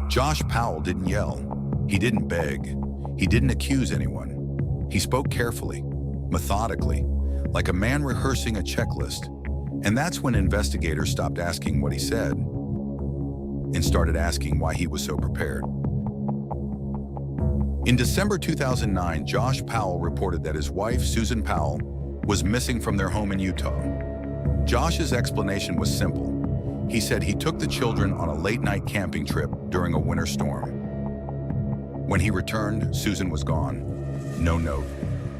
Josh Powell didn't yell. He didn't beg. He didn't accuse anyone. He spoke carefully, methodically, like a man rehearsing a checklist. And that's when investigators stopped asking what he said and started asking why he was so prepared. In December 2009, Josh Powell reported that his wife, Susan Powell, was missing from their home in Utah. Josh's explanation was simple. He said he took the children on a late-night camping trip during a winter storm. When he returned, Susan was gone. No note,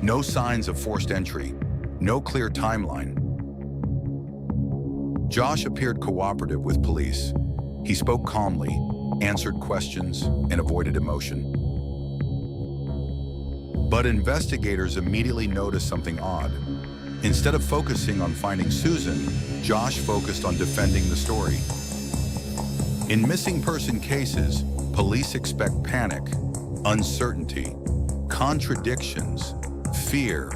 no signs of forced entry, no clear timeline. Josh appeared cooperative with police. He spoke calmly, answered questions, and avoided emotion. But investigators immediately noticed something odd. Instead of focusing on finding Susan, Josh focused on defending the story. In missing person cases, police expect panic, uncertainty, contradictions, fear.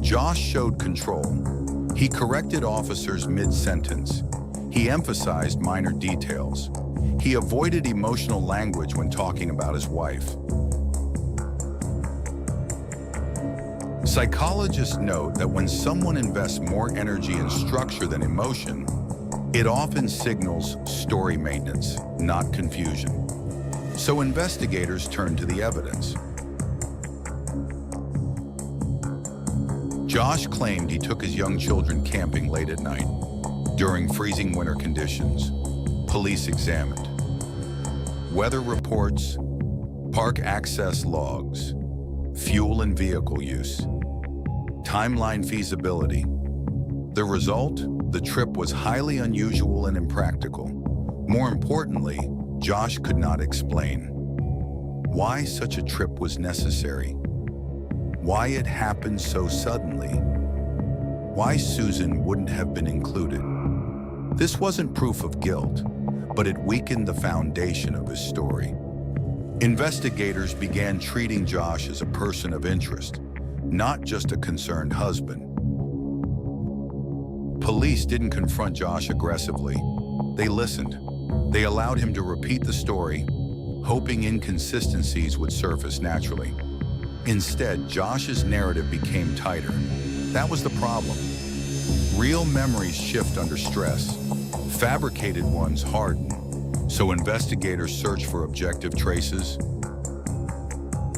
Josh showed control. He corrected officers mid-sentence. He emphasized minor details. He avoided emotional language when talking about his wife. Psychologists note that when someone invests more energy and structure than emotion, it often signals story maintenance, not confusion. So investigators turn to the evidence. Josh claimed he took his young children camping late at night. During freezing winter conditions, police examined weather reports, park access logs, fuel and vehicle use, timeline feasibility. The result? The trip was highly unusual and impractical. More importantly, Josh could not explain why such a trip was necessary, why it happened so suddenly, why Susan wouldn't have been included. This wasn't proof of guilt, but it weakened the foundation of his story. Investigators began treating Josh as a person of interest, not just a concerned husband. Police didn't confront Josh aggressively. They listened. They allowed him to repeat the story, hoping inconsistencies would surface naturally. Instead, Josh's narrative became tighter. That was the problem. Real memories shift under stress. Fabricated ones harden. So investigators search for objective traces.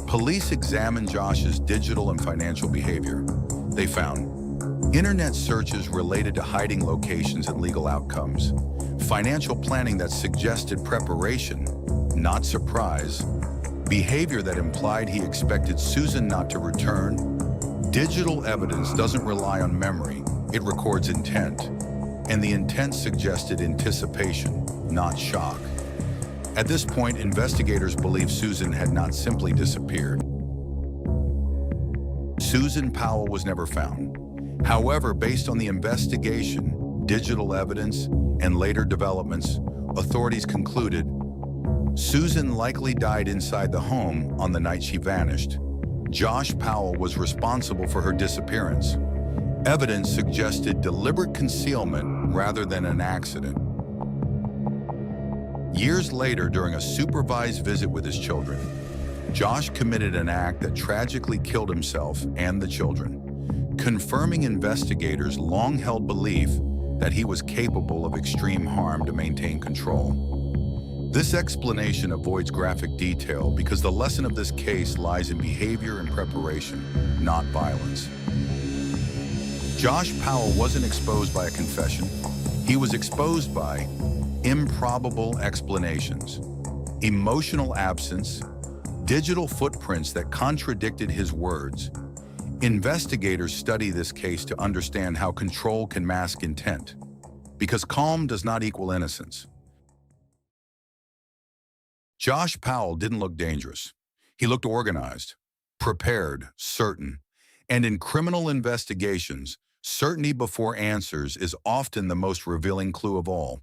Police examined Josh's digital and financial behavior. They found internet searches related to hiding locations and legal outcomes, financial planning that suggested preparation, not surprise, behavior that implied he expected Susan not to return. Digital evidence doesn't rely on memory, it records intent, and the intent suggested anticipation, not shock. At this point, investigators believe Susan had not simply disappeared. Susan Powell was never found. However, based on the investigation, digital evidence, and later developments, authorities concluded Susan likely died inside the home on the night she vanished. Josh Powell was responsible for her disappearance. Evidence suggested deliberate concealment rather than an accident. Years later, during a supervised visit with his children, Josh committed an act that tragically killed himself and the children, confirming investigators' long-held belief that he was capable of extreme harm to maintain control. This explanation avoids graphic detail because the lesson of this case lies in behavior and preparation, not violence. Josh Powell wasn't exposed by a confession. He was exposed by improbable explanations, emotional absence, digital footprints that contradicted his words. Investigators study this case to understand how control can mask intent, because calm does not equal innocence. Josh Powell didn't look dangerous. He looked organized, prepared, certain, and in criminal investigations, certainty before answers is often the most revealing clue of all.